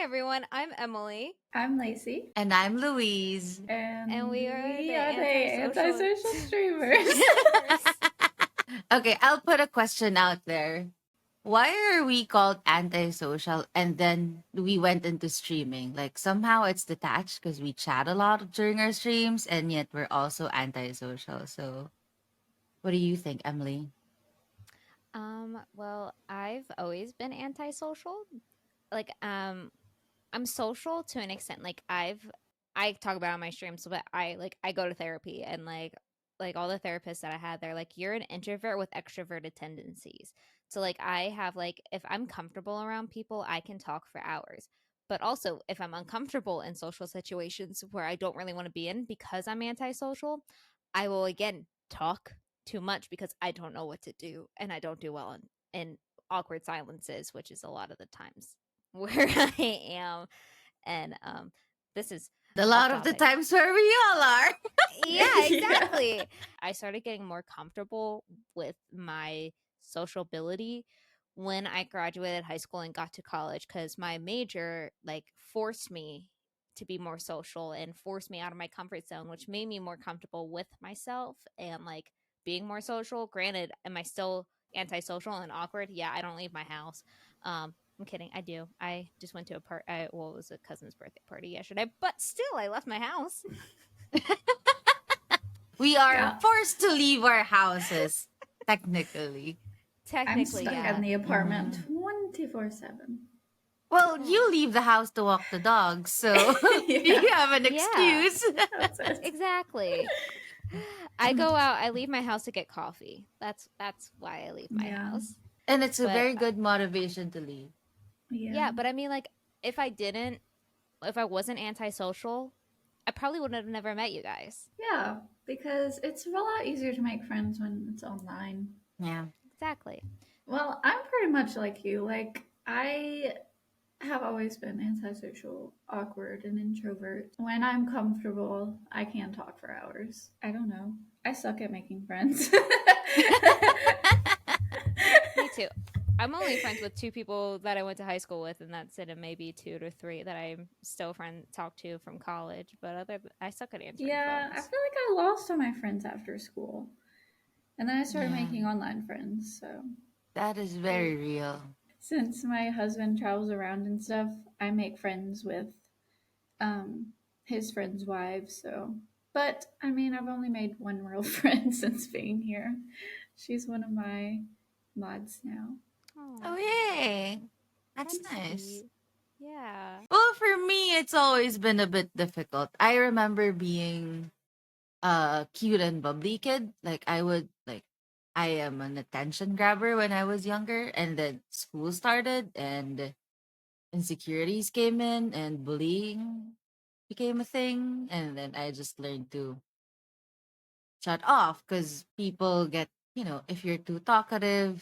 everyone. I'm Emily. I'm Lacey. And I'm Louise. And we are the antisocial streamers. Okay, I'll put a question out there. Why are we called antisocial and then we went into streaming? Like somehow it's detached because we chat a lot during our streams and yet we're also antisocial. So what do you think, Emily? Well, I've always been antisocial. Like, I'm social to an extent. I talk about it on my streams, but I go to therapy and like all the therapists that I had, they're like, you're an introvert with extroverted tendencies. So like I have like if I'm comfortable around people, I can talk for hours. But also if I'm uncomfortable in social situations where I don't really want to be in because I'm antisocial, I will again talk too much because I don't know what to do and I don't do well in awkward silences, which is a lot of the times where I am. And this is A lot of the times where we all are. yeah, exactly. I started getting more comfortable with my sociability when I graduated high school and got to college because my major like forced me to be more social and forced me out of my comfort zone, which made me more comfortable with myself and like being more social. Granted, am I still antisocial and awkward? Yeah, I don't leave my house. I'm kidding. I do. I just went to a it was a cousin's birthday party yesterday, but still, I left my house. We are forced to leave our houses, technically. I'm stuck in the apartment 24/7. Well, you leave the house to walk the dogs, so you have an excuse. That's it. Exactly. I go out. I leave my house to get coffee. That's why I leave my house. And it's a very good motivation to leave. Yeah, but I mean, like, if I wasn't antisocial, I probably would have never met you guys. Yeah, because it's a lot easier to make friends when it's online. Yeah. Exactly. Well, I'm pretty much like you. Like, I have always been antisocial, awkward, and introvert. When I'm comfortable, I can talk for hours. I don't know. I suck at making friends. Me too. I'm only friends with 2 people that I went to high school with, and that's it, and maybe 2 to 3 that I'm still talk to from college. But I suck at answering phones. I feel like I lost all my friends after school, and then I started making online friends. So that is very real. Since my husband travels around and stuff, I make friends with his friends' wives. So, but I mean, I've only made one real friend since being here. She's one of my mods now. Oh, yay. That's nice. Sweet. Yeah. Well, for me, it's always been a bit difficult. I remember being a cute and bubbly kid. I am an attention grabber when I was younger, and then school started and insecurities came in and bullying became a thing, and then I just learned to shut off because people get, if you're too talkative,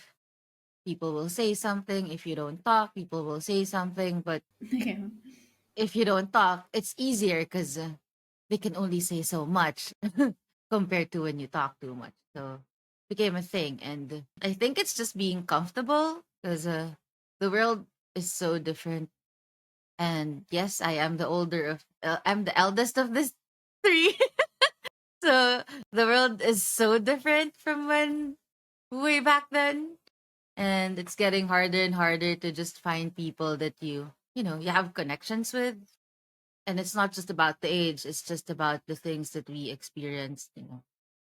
people will say something. If you don't talk, people will say something. But if you don't talk, it's easier because they can only say so much compared to when you talk too much. So it became a thing. And I think it's just being comfortable because the world is so different. And yes, I am I'm the eldest of this 3. So the world is so different from when way back then. And it's getting harder and harder to just find people that you have connections with. And it's not just about the age, it's just about the things that we experienced,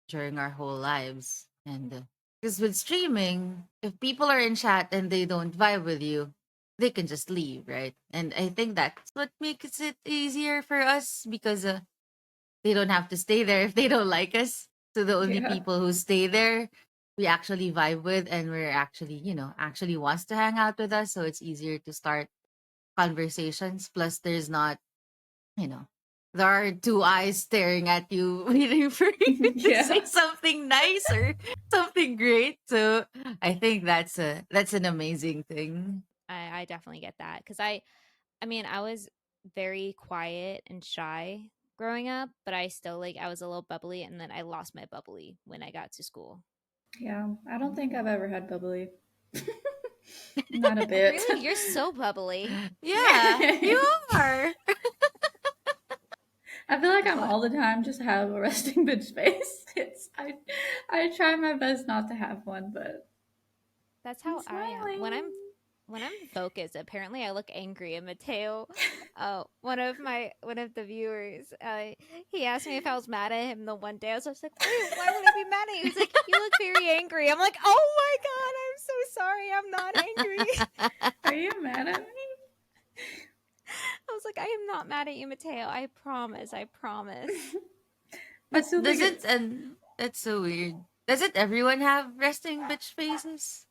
during our whole lives. And because with streaming, if people are in chat and they don't vibe with you, they can just leave, right? And I think that's what makes it easier for us because they don't have to stay there if they don't like us. So the only people who stay there we actually vibe with and we're actually, actually wants to hang out with us. So it's easier to start conversations. Plus there's not, there are 2 eyes staring at you, waiting for you to say something nice or something great. So I think that's an amazing thing. I definitely get that because I mean, I was very quiet and shy growing up, but I still I was a little bubbly, and then I lost my bubbly when I got to school. Yeah, I don't think I've ever had bubbly. Not a bit. Really? You're so bubbly. Yeah, you all the time just have a resting bitch face. I try my best not to have one, but That's I'm how I am. smiling. When I'm focused, apparently I look angry. And Mateo, one of the viewers, he asked me if I was mad at him the one day. I was just like, "Wait, why would I be mad at you?" He's like, "You look very angry." I'm like, "Oh my god, I'm so sorry. I'm not angry." Are you mad at me? I was like, "I am not mad at you, Mateo. I promise. I promise." I But still think does it, it's and that's so weird. Doesn't everyone have resting bitch faces?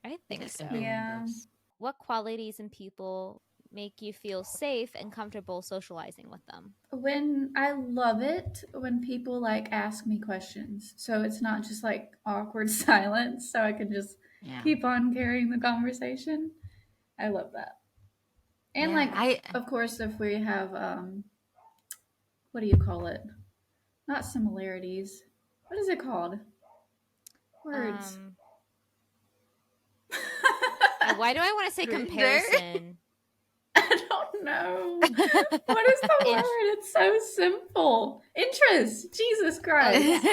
I I think think so. everyone yeah. does. What qualities in people make you feel safe and comfortable socializing with them? When I love it when people like ask me questions. So it's not just like awkward silence, so I can just Yeah. keep on carrying the conversation. I love that. And Yeah. like I of course if we have what do you call it? Not similarities. What is it called? Words. Um, why do I want to say right there. comparison? I don't know. What is the In word? It's so simple. Interest. Jesus Christ.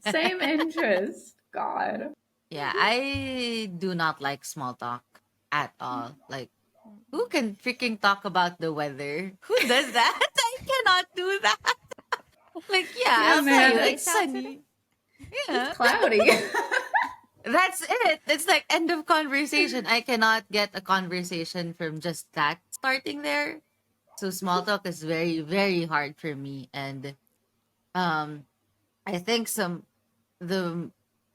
Same interest. God. Yeah, I do not like small talk at all. Like, who can freaking talk about the weather? Who does that? I cannot do that. Like, yeah, Yeah, I'll tell man. you, nice it's out today? sunny. It's Yeah. cloudy. That's it. It's like end of conversation. I cannot get a conversation from just that starting there. So small talk is very, very hard for me. And um I think the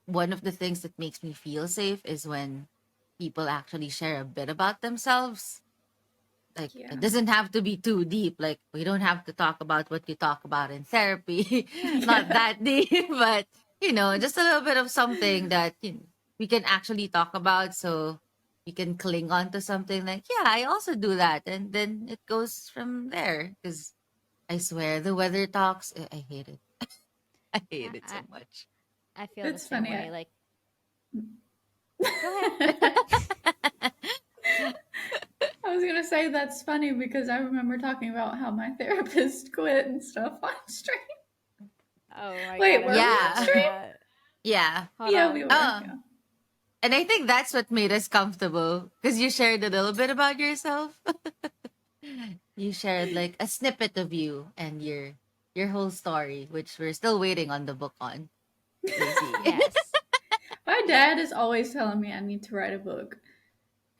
one of the things that makes me feel safe is when people actually share a bit about themselves. Like Yeah. it doesn't have to be too deep. Like we don't have to talk about what you talk about in therapy. Not Yeah. that deep, but just a little bit of something that we can actually talk about so we can cling on to something like, yeah, I also do that. And then it goes from there. Because I swear the weather talks, I hate it. I I, hate it I so much. I feel the It's same funny. way. Like, go ahead. I was gonna say that's funny because I remember talking about how my therapist quit and stuff on stream. Oh my god, Wait, I were we on Yeah. remember stream? that. Yeah. Hold Yeah, we on. were. Oh, Yeah. and I think that's what made us comfortable because you shared a little bit about yourself. You shared like a snippet of you and your whole story, which we're still waiting on the book on, Lacey. Yes, My dad is always telling me I need to write a book.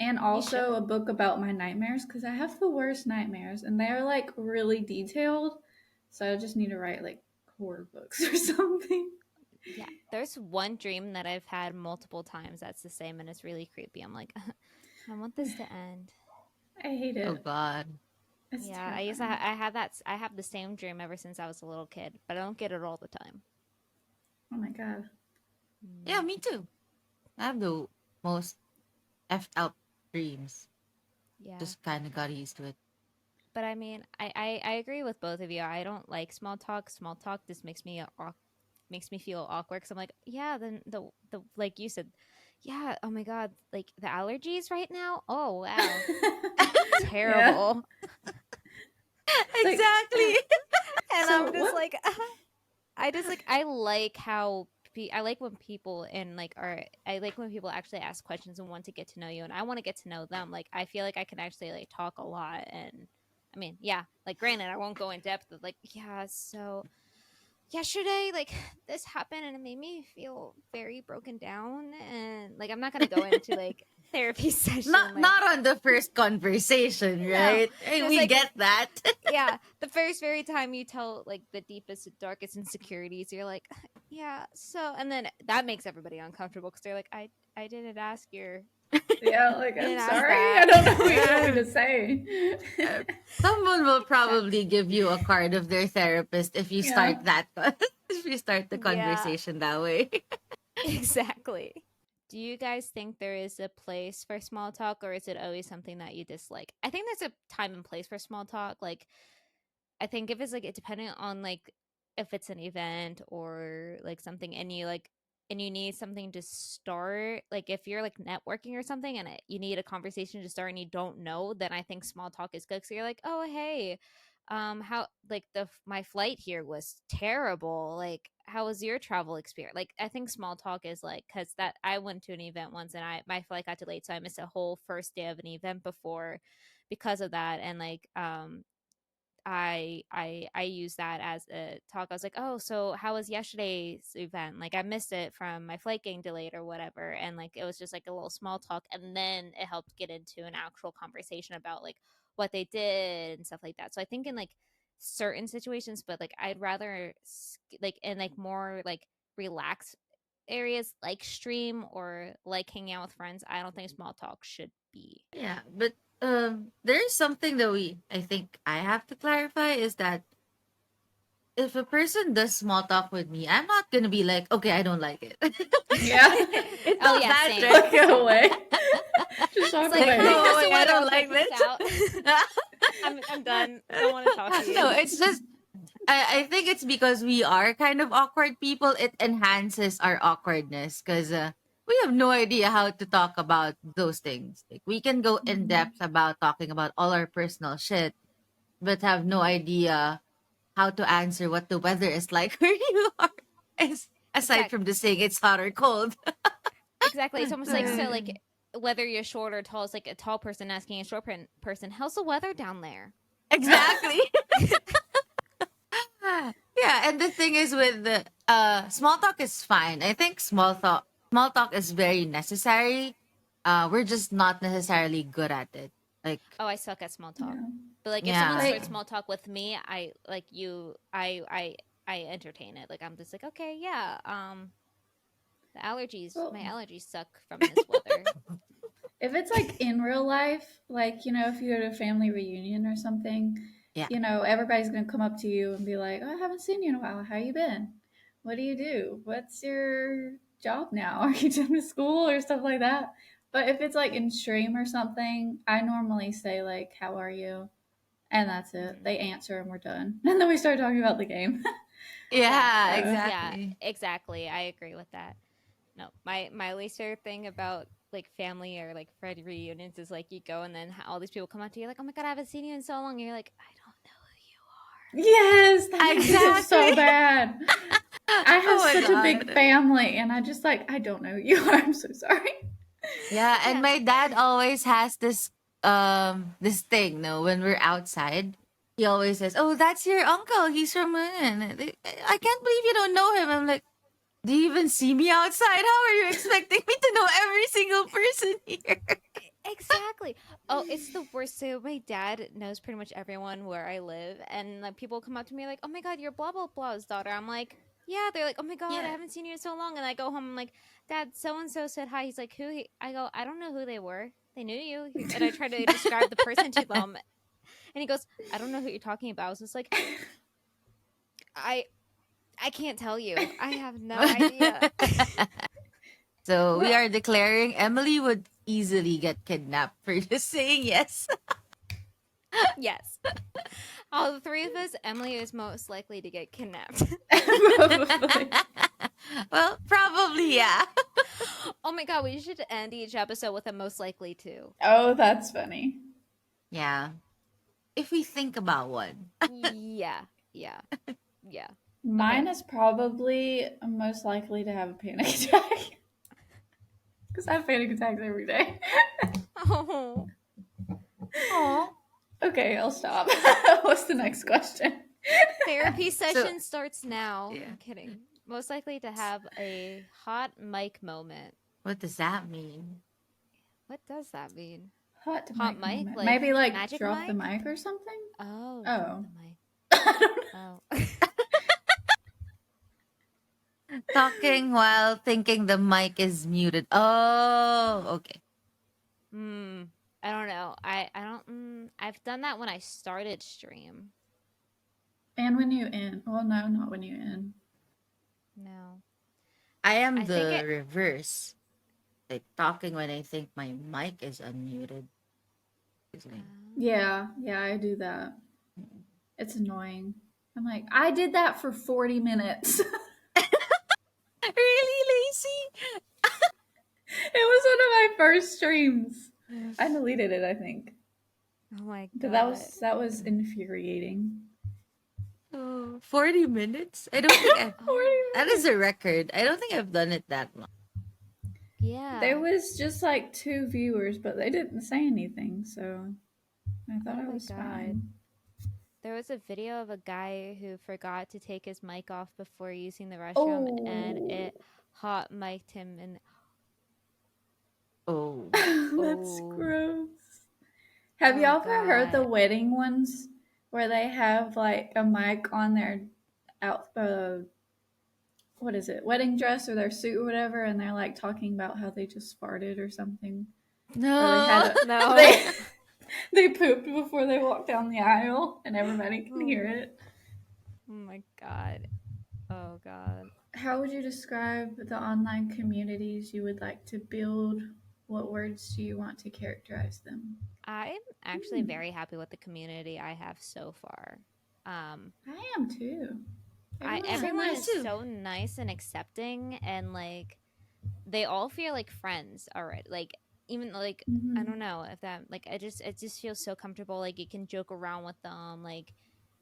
And you also a should. book about my nightmares because I have the worst nightmares and they're like really detailed. So I just need to write like horror books or something. Yeah, there's one dream that I've had multiple times that's the same, and it's really creepy. I'm like, I want this to end. I hate Oh it. God. It's Yeah, terrifying. I have that. I have the same dream ever since I was a little kid, but I don't get it all the time. Oh my god. Yeah, Mm, me too. I have the most effed up dreams. yeah, Just kind of got used to it. but I mean, I agree with both of you. I don't like small talk. Small talk just makes me feel awkward because I'm like, yeah, then the like you said, yeah. Oh my god, like the allergies right now. Oh wow, Yeah. terrible. It's like, Exactly. And so I'm just what? like, I just like I like how I like when people and like are I like when people actually ask questions and want to get to know you, and I want to get to know them. Like I feel like I can actually like talk a lot, and I mean, yeah, like granted, I won't go in depth of like, yeah, so yesterday like this happened and it made me feel very broken down, and like I'm not gonna go into like therapy session like Not on the first conversation, no, right? Hey, just we like get that. yeah, the first very time you tell like the deepest darkest insecurities, you're like yeah, so and then that makes everybody uncomfortable because they're like I didn't ask your Yeah, like I I'm didn't ask sorry. that. I don't know what you want me to say. Uh, Someone will Exactly. probably give you a card of their therapist if you Yeah. start that if you start the Yeah, conversation that way. exactly. Do you guys think there is a place for small talk, or is it always something that you dislike? I think there's a time and place for small talk. Like I think if it's like it depending on like if it's an event or like something and you like and you need something to start, like if you're like networking or something and you need a conversation to start and you don't know, then I think small talk is good. So you're like, oh hey, how like my flight here was terrible. Like, how was your travel experience? Like, I think small talk is like, because that I went to an event once and my flight got delayed, so I missed a whole first day of an event before because of that. And like, I use that as a talk. I was like, oh, so how was yesterday's event? Like, I missed it from my flight getting delayed or whatever. And like, it was just like a little small talk, and then it helped get into an actual conversation about like what they did and stuff like that. So I think in like certain situations, but like I'd rather like in like more like relaxed areas like stream or like hanging out with friends, I don't think small talk should be. Yeah, but there's something that I think I have to clarify is that if a person does small talk with me, I'm not gonna be like, okay, I don't like it. Yeah. It's Oh not yeah, that, same. right? Walk away. Just It's walk like, Like, away. make oh, this a wait, I weather, don't I'll like figure this out. I'm done. I don't want to talk to you. No, it's just I think it's because we are kind of awkward people. It enhances our awkwardness because we have no idea how to talk about those things. Like we can go in Mhm. depth about talking about all our personal shit, but have no idea how to answer what the weather is like where you are. Aside Exact from just saying it's hot or cold. exactly. It's almost like, so like Mm. whether you're short or tall, it's like a tall person asking a short person, "How's the weather down there?" Exactly. Yeah, and the thing is with the small talk is fine. I think small talk is very necessary. We're just not necessarily good at it. Like, Oh, I suck at small talk. Yeah. But like if someone yeah. Like, starts small talk with me, I like you I entertain it. Like, I'm just like, "Okay, yeah. well, My allergies suck from this weather." if it's like in real life, like, if you go to a family reunion or something, Yeah. everybody's going to come up to you and be like, oh, I haven't seen you in a while. How you been? What do you do? What's your job now? Are you going to school or stuff like that? But if it's like in stream or something, I normally say, like, how are you? And that's it. Mhm. They answer and we're done. And then we start talking about the game. Yeah. Yeah, So, Yeah, exactly. exactly. I agree with that. No, my least favorite thing about like family or like friend reunions is like you go and then all these people come up to you like, "Oh my god, I haven't seen you in so long." And you're like, "I don't yes, that makes me feel Exactly. so bad. I have Oh my such a big god. family, and I just like, I don't know who you are. I'm so sorry. Yeah, know." and Yeah. my dad always has this thing, no, when we're outside, he always says, "Oh, that's your uncle. He's from I can't believe you don't know him." I'm like, "Do you even see me outside? How are you expecting me to know every single person here?" Exactly. Oh, it's the worst. So my dad knows pretty much everyone where I live, and like people come up to me like, "Oh my god, you're blah blah blah's daughter." I'm like, "Yeah." They're like, "Oh my god, I Yeah. haven't seen you in so long." And I go home, I'm like, "Dad, so and so said hi." He's like, "Who?" I go, "I don't know who they were. They knew you." And I try to describe the person to them, and he goes, "I don't know who you're talking about." I was just like, "I I can't tell you. I have no idea." So we Well, are declaring Emily would easily get kidnapped for just saying yes. Yes. All the three of us, Emily is most likely to get kidnapped. probably. Well, probably, yeah. Oh my god, we should end each episode with a most likely to. Oh, that's funny. Yeah. If we think about one. Yeah, yeah, yeah. Mine Okay. is probably most likely to have a panic attack because I have panic attacks every day. Oh, Oh. Okay, I'll stop. What's the next question? therapy So, session starts now. yeah. I'm kidding. Most likely to have a hot mic moment. What does that mean? What does that mean? Hot Hot mic mic? moment. Like Maybe like magic drop the mic? mic or something? Oh, drop Oh. the mic. I don't know. Oh. Talking while thinking the mic is muted. Oh, okay. Hmm. I don't know. I don't. I've done that when I started stream. And when you in. Well, no, not when you in. No. I am I think the it. reverse. Like talking when I think my mic is unmuted. It's like, Yeah, yeah, I do that. It's annoying. I'm like, I did that for 40 minutes. It really, Lacey? was one of my first streams. I deleted it, I think. Oh my But god. that was infuriating. Oh, 40 minutes? I don't think I've. 40 Oh, That is a minutes. record. I don't think I've done it that long. There yeah. was just like 2 viewers, but they didn't say anything, so I thought Oh I my was god. fine. There was a video of a guy who forgot to take his mic off before using the restroom and Oh, it hot mic'd him and Oh. that's oh, gross. Have oh y'all ever heard the god. wedding ones where they have like a mic on their out what is it, wedding dress or their suit or whatever, and they're like talking about how they just farted or something, or they had No. a they No. they pooped before they walked down the aisle, and everybody can hear Oh, it. oh my god. Oh god. How would you describe the online communities you would like to build? What words do you want to characterize them? I'm actually Hmm, very happy with the community I have so far. Um, I am too. I Everyone's Yeah, so everyone me is nice. too. so nice and accepting and like they all feel like friends already. Like even like I Hmm. don't know if that like it just feels so comfortable. Like you can joke around with them. Like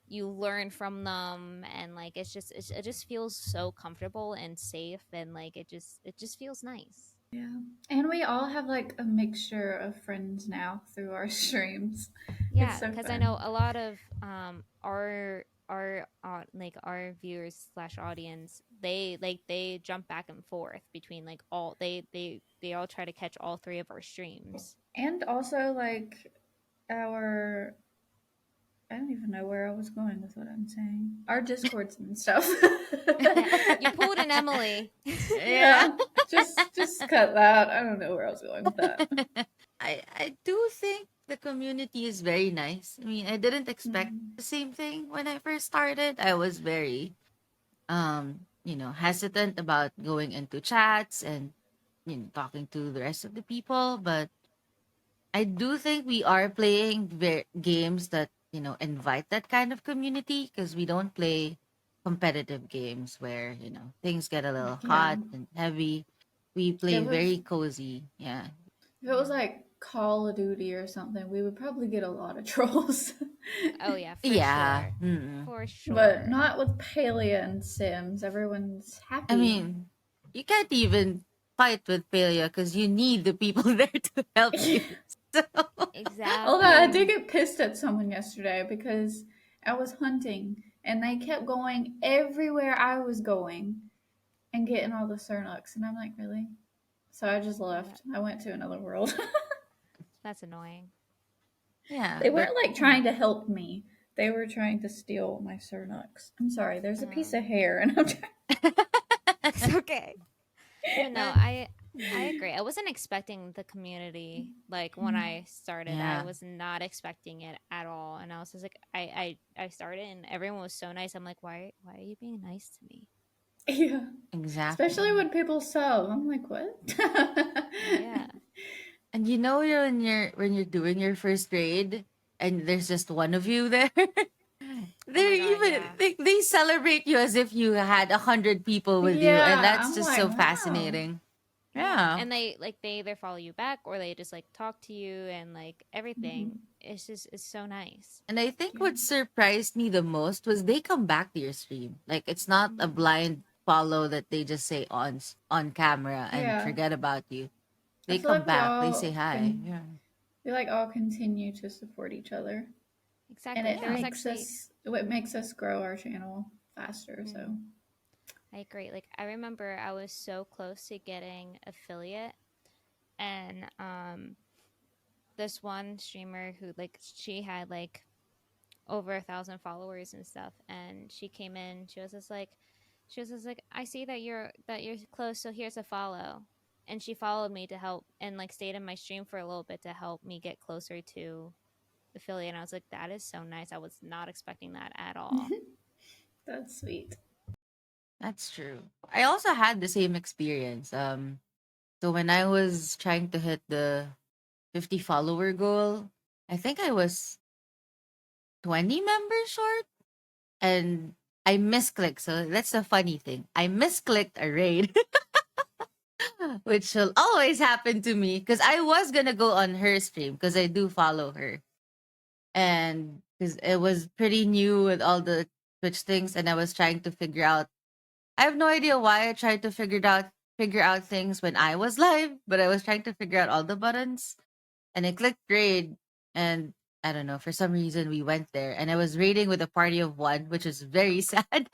you learn from them and like it just feels so comfortable and safe and like it just feels nice. Yeah. And we all have like a mixture of friends now through our streams. It's Yeah, so because I know fun. a lot of our like our viewers slash audience, they jump back and forth between like all they all try to catch all three of our streams. And also like our I don't even know where I was going with what I'm saying. Our discords and stuff. You pulled an Emily. Yeah. Yeah. Just cut that. I don't know where I was going with that. I do think the community is very nice. I mean, I didn't expect Mhm. the same thing when I first started. I was very hesitant about going into chats and talking to the rest of the people, but I do think we are playing games that, invite that kind of community because we don't play competitive games where, things get a little Yeah. hot and heavy. We play If it was very cozy. Yeah. if it was like Call of Duty or something, we would probably get a lot of trolls. Oh yeah, for Yeah. sure. Mm-mm. For But sure. not with Palia and Sims. Everyone's I happy. mean, you can't even fight with failure because you need the people there to help you. So, Although I did Exactly. get pissed at someone yesterday because I was hunting and they kept going everywhere I was going and getting all the Cernucks. And I'm like, really? So I just Oh, that left. I went to another world. that's annoying. yeah, They but weren't like trying to help me, they were trying to steal my Cernucks. I'm sorry, there's a piece Oh, of hair and I'm trying. it's okay. But no, I agree. I wasn't expecting the community like when I started. I yeah, was not expecting it at all, and I was just like, I started, and everyone was so nice. I'm like, why are you being nice to me? Yeah. Especially exactly. when people sub. I'm like, what? Yeah. And you're when you're doing your first raid and there's just one of you there. Oh They're my god. even Yeah. they celebrate you as if you had 100 people with you, and Yeah, that's I'm just like, so wow. fascinating. Yeah. Yeah. And they either follow you back or they just like talk to you and like everything. Hmm. It's so nice. And I think Yeah. what surprised me the most was they come back to your stream. Like it's not a Mm. blind follow that they just say on camera and Yeah. forget about you. I They feel come like back. They say hi. Yeah. we like all continue to support each other, and Exactly. it There was Yeah. makes actually us grow our channel faster. mm, So I agree. Like I remember I was so close to getting affiliate and this one streamer who like she had like over 1,000 followers and stuff and she came in she was just like I see that you're close so here's a follow and she followed me to help and like stayed in my stream for a little bit to help me get closer to affiliate and I was like that is so nice I was not expecting that at all. that's sweet. That's true. I also had the same experience. So when I was trying to hit the 50 follower goal, I think I was 20 members short and I misclicked. So that's the funny thing. I misclicked a raid, which will always happen to me because I was going to go on her stream because I do follow her. and because it was pretty new with all the Twitch things, and I was trying to figure out. I have no idea why I tried to figure out things when I was live, but I was trying to figure out all the buttons, and I clicked raid, and I don't know, for some reason we went there, and I was raiding with a party of one, which is very sad.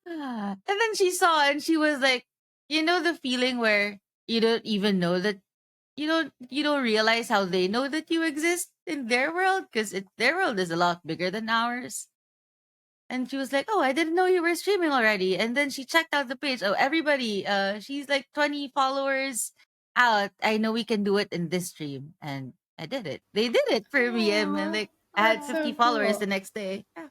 And then she saw, and she was like, the feeling where you don't even know that you don't realize how they know that you exist in their world, because their world is a lot bigger than ours. And she was like, "Oh, I didn't know you were streaming already." And then she checked out the page. Oh, everybody, she's like 20 followers out. I know we can do it in this stream, and I did it. They did it for me, and Aw, like I had that's Oh, 50 so followers the cool. next day. Yeah.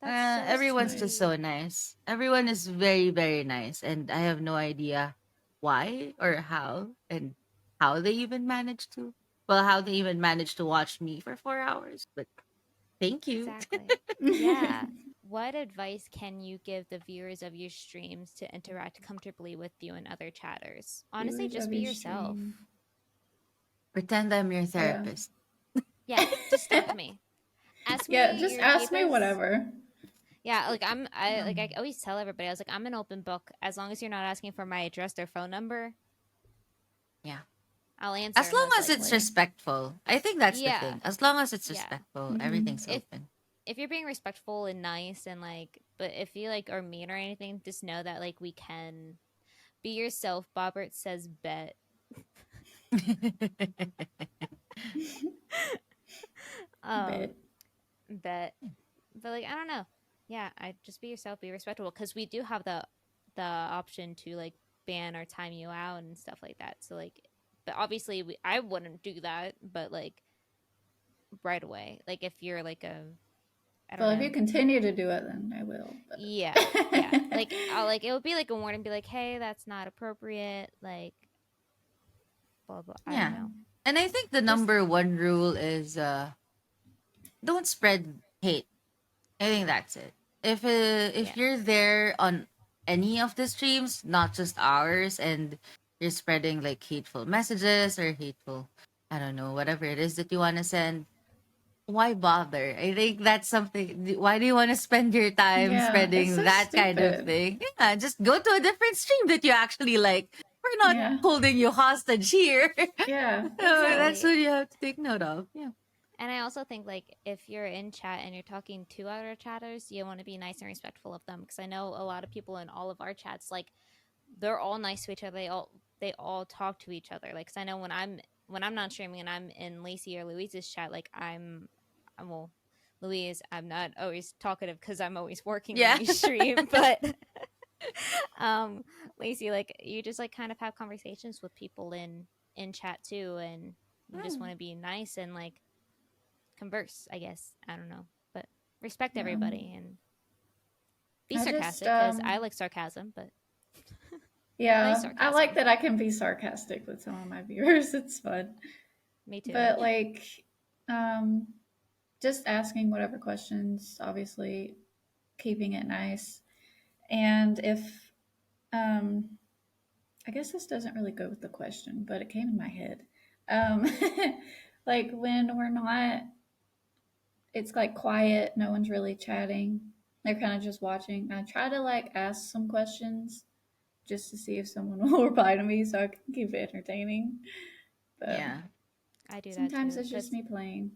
that's so That's Everyone's just nice. so sweet. nice. Everyone is very, very nice, and I have no idea why or how, and how they even managed to. Well, how they even managed to watch me for 4 hours. But thank you. Exactly. Yeah. What advice can you give the viewers of your streams to interact comfortably with you and other chatters? Honestly, Viewers just of be your yourself. stream. Pretend I'm your Yeah. therapist. Yeah, just talk to me. Ask Yeah, me just your ask me deepest. whatever. Yeah, like I Um, always tell everybody, I was like, I'm an open book. As long as you're not asking for my address or phone number, yeah. I'll answer As long most as it's likely. respectful. I think that's the Yeah, thing. As long as it's yeah. respectful, Hmm. everything's If open. if you're being respectful and nice and like, but if you like are mean or anything, just know that like we can be yourself. Bobbert says bet. Bet. um, bet. But like I don't know. Yeah, I just be yourself, be respectable because we do have the option to like ban or time you out and stuff like that. So like, but obviously I wouldn't do that. But like right away, like if you're like a I don't Well, if know. you continue to do it, then I will. Yeah, yeah. But Like I'll like it would be like a warning, be like, hey, that's not appropriate. Like blah blah. I don't Yeah. yeah, know. And I think the Just number one rule is don't spread hate. I think that's it. If yeah, you're there on any of the streams, not just ours, and you're spreading like hateful messages or hateful, I don't know, whatever it is that you want to send, why bother? I think that's something. Why do you want to spend your time yeah, it's spreading so that kind of stupid. thing? Yeah, just go to a different stream that you actually like. We're not Yeah, holding you hostage here. yeah, So no. that's exactly. what you have to take note of. Yeah. And I also think like if you're in chat and you're talking to other chatters, you want to be nice and respectful of them because I know a lot of people in all of our chats like they're all nice to each other. They all talk to each other. Like, cause I know when I'm not streaming and I'm in Lacey or Louise's chat, like I'm well, Louise, I'm not always talkative because I'm always working when Yeah. we stream, but um, Lacey, like you just like kind of have conversations with people in chat too, and you just Hmm. want to be nice and like converse. I guess I don't know, but respect Yeah. everybody and be I just sarcastic because I like sarcasm, but nice yeah, I like sarcasm. that I can be sarcastic with some of my viewers. It's fun. Me too. But like um just asking whatever questions, obviously keeping it nice. And if um I guess this doesn't really go with the question, but it came in my head. Um like when we're not it's like quiet, no one's really chatting. They're kind of just watching. I try to like ask some questions just to see if someone will reply to me so I can keep it entertaining. But Yeah. I do that sometimes too, it's just me playing.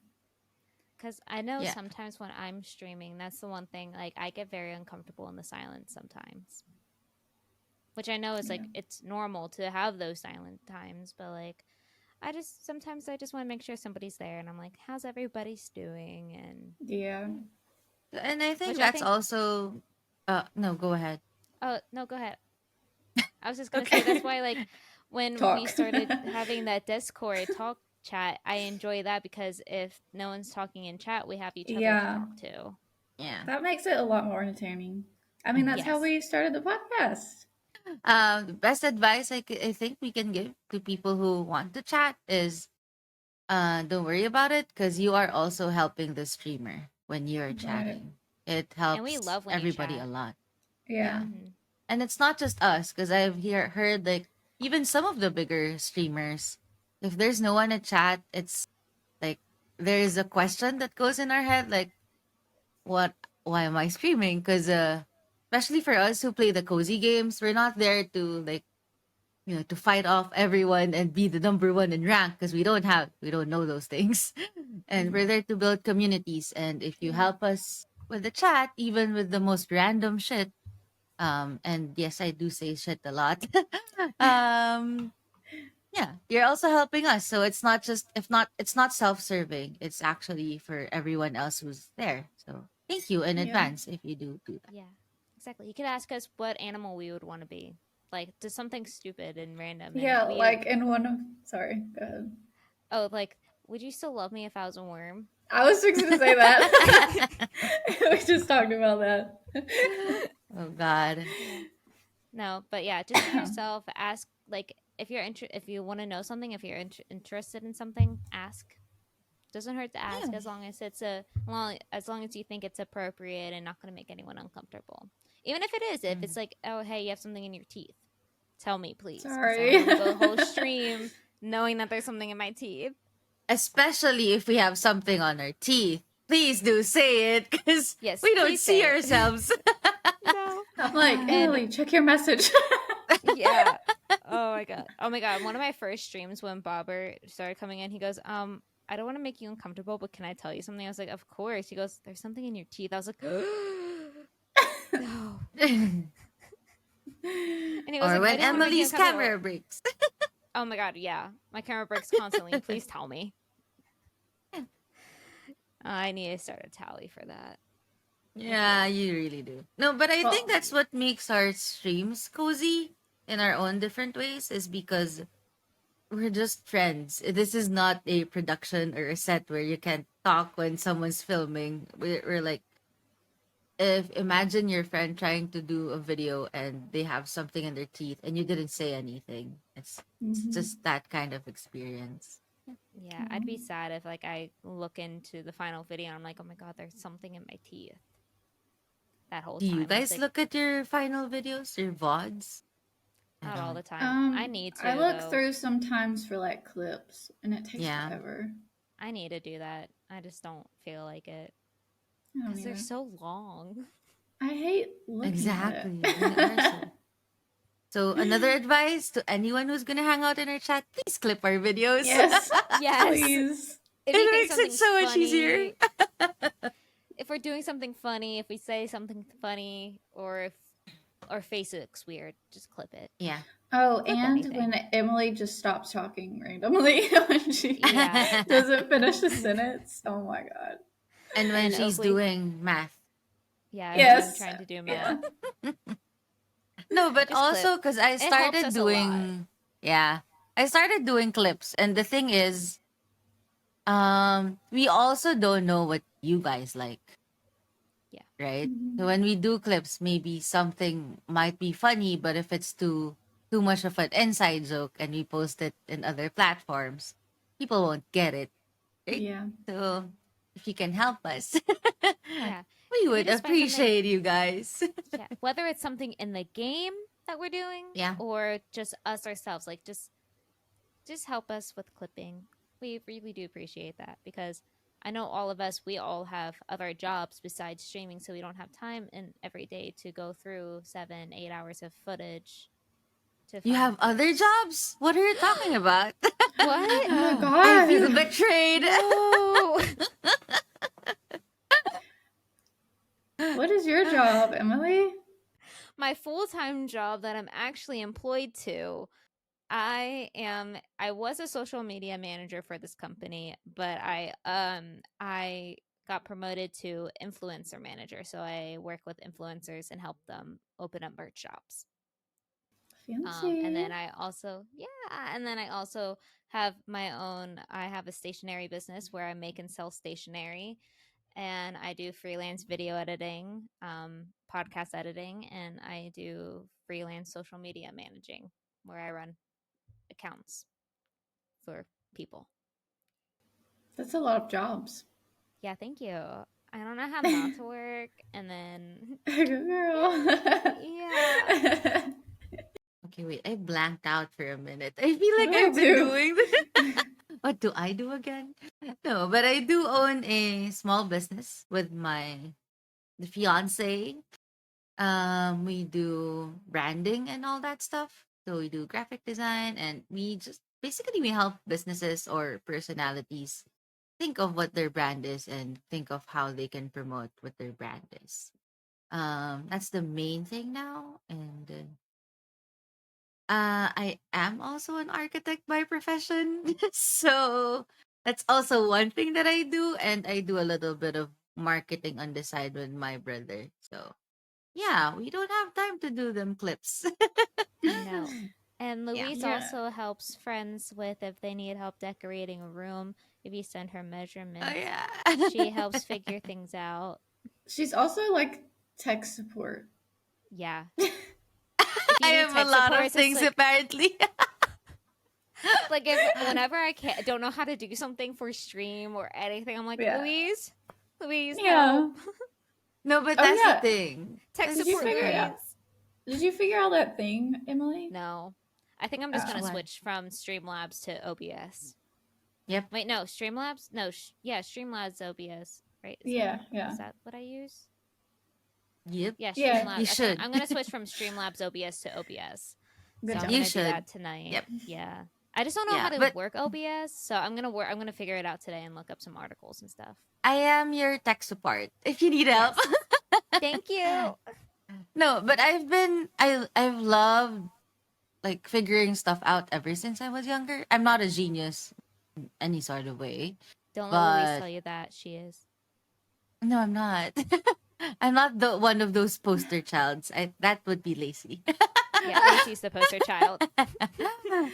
cause I know Yeah. sometimes when I'm streaming, that's the one thing. Like I get very uncomfortable in the silence sometimes, which I know is Yeah. like it's normal to have those silent times, but like I just sometimes I just want to make sure somebody's there, and I'm like, how's everybody's doing, and Yeah. yeah, And I think which I that's think. also no, go ahead. Oh no, go ahead. I was just gonna say that's Okay. why like when we Talk. started having that Discord talk chat, I enjoy that because if no one's talking in chat, we have each other to Yeah. talk to. Yeah. That makes it a lot more entertaining. I mean, Mhm. that's how Yes. we started the podcast. The best advice I think we can give to people who want to chat is don't worry about it because you are also helping the streamer when you're Right. chatting. It And we helps love when you everybody a chat. lot. Yeah. Yeah. Hmm. And it's not just us because heard like even some of the bigger streamers, if there's no one to chat, it's like there is a question that goes in our head, like, what? Why am I streaming? Because especially for us who play the cozy games, we're not there to like to fight off everyone and be the number one in rank because we don't know those things. And we're there to build communities. And if you Yeah. help us with the chat, even with the most random shit, and yes, I do say shit a lot. um, yeah, you're also helping us. So it's not just if not it's not self-serving. It's actually for everyone else who's there. So thank you in Yeah. advance if you do that. Yeah, exactly. You could ask us what animal we would want to be. Like, just something stupid and random. And Yeah, we, like in one of. Sorry, go ahead. oh, like, would you still love me if I was a worm? I was fixing to say that. We just talked about that. Oh God. Yeah. No, but yeah, just be yourself. Ask, like, if you want to know something, if you're interested in something, ask. Doesn't hurt to ask Yeah. as long as as long as you think it's appropriate and not going to make anyone uncomfortable. Even if it is, if it's like, oh hey, you have something in your teeth, tell me please, because I don't Sorry. want to go the whole stream knowing that there's something in my teeth. Especially if we have something on our teeth. Please do say it because Yes, we don't please see say it. ourselves. No. I'm like, And- Emily, check your message. Yeah. Oh my god. Oh my god. One of my first streams when Bobber started coming in, he goes, I don't want to make you uncomfortable, but can I tell you something? I was like, of course. He goes, there's something in your teeth. I was like, no. And he was Or like, I when didn't want to make you Emily's uncomfortable. camera breaks. Oh my god, yeah. My camera breaks constantly. Please tell me. I need to start a tally for that. Yeah, you really do. No, but I think Well- that's what makes our streams cozy in our own different ways is because we're just friends. This is not a production or a set where you can talk when someone's filming. We're like, if imagine your friend trying to do a video and they have something in their teeth and you didn't say anything. It's Mhm. just that kind of experience. Yeah, I'd be sad if like I look into the final video and I'm like, oh my god, there's something in my teeth. That whole Do time. you It's guys like, look at your final videos, your VODs? I not all the don't. time. I need to I look though. through sometimes for like clips, and it takes Yeah. forever. I need to do that. I just don't feel like it I don't because they're either. so long. I hate looking Exactly. at They are so. it. So another advice to anyone who's gonna hang out in our chat, please clip our videos. Yes, Yes. please. If It you think makes it something's so much funny, easier. if we're doing something funny, if we say something funny, or if our face looks weird, just clip it. Yeah. Oh, Clip and anything. when Emily just stops talking randomly when she Yeah. doesn't finish the sentence. Oh my god. And when And she's Oakley- doing math. Yeah, Yes. I'm trying to do Yeah. math. No, but Just also clip. because I helps started us a lot. doing yeah. I started doing clips and the thing is we also don't know what you guys like. Yeah. Right? Mhm. So when we do clips, maybe something might be funny, but if it's too much of an inside joke and we post it in other platforms, people won't get it. Right? Yeah. So if you can help us, Yeah. we If you would just find something- appreciate you guys. Yeah. Whether it's something in the game that we're doing, Yeah. or just us ourselves, like just help us with clipping. We really do appreciate that because I know all of us, we all have other jobs besides streaming, so we don't have time in every day to go through 7-8 hours of footage. To You find have clips. other jobs? What are you talking about? What? Oh my I feel god. betrayed. No. What is your job, Emily? My full-time job that I'm actually employed to, I was a social media manager for this company, but I got promoted to influencer manager. So I work with influencers and help them open up merch shops. Fancy. And then I also have my own, I have a stationery business where I make and sell stationery, and I do freelance video editing, podcast editing, and I do freelance social media managing where I run accounts for people. That's a lot of jobs. Yeah, thank you. I don't know how not to work, and then Good girl. yeah. Okay, wait. I blanked out for a minute. I feel like Me I've been too. doing this. What do I do again? No, but I do own a small business with the fiance. We do branding and all that stuff. So we do graphic design, and we just basically we help businesses or personalities think of what their brand is and think of how they can promote what their brand is. That's the main thing now, and I am also an architect by profession. So that's also one thing that I do. And I do a little bit of marketing on the side with my brother. So yeah, we don't have time to do them clips. No. And Yeah. Louise Yeah. also helps friends with if they need help decorating a room. If you send her Oh, measurements, yeah. she helps figure things out. She's also like tech support. Yeah. If I you need have a tech lot of support, it's things apparently. like if whenever I don't know how to do something for stream or anything, I'm like, Yeah. Louise, Yeah. help. No, but Oh, that's yeah. the thing. Tech That's Did you support, the figure it thing. out? Louise. Did you figure out that thing, Emily? No. I think I'm just Oh. going to What? switch from Streamlabs to OBS. Yep. Wait, no, Streamlabs? No, Streamlabs OBS, right? Yeah, yeah. Is that what I use? Yep. Yeah, Yeah. Streamlabs. You should. I'm gonna switch from Streamlabs OBS to OBS. Good So I'm job. You gonna do should. that tonight. Yep. Yeah. I just don't know how Yeah, to but work OBS, so I'm gonna figure it out today and look up some articles and stuff. I am your tech support if you need help. Yes. Thank you. No, but I've loved like figuring stuff out ever since I was younger. I'm not a genius in any sort of way, Don't let Louise but tell you that she is. no, I'm not. I'm not the one of those poster childs. That would be Lacey. Yeah, Lacey's the poster child.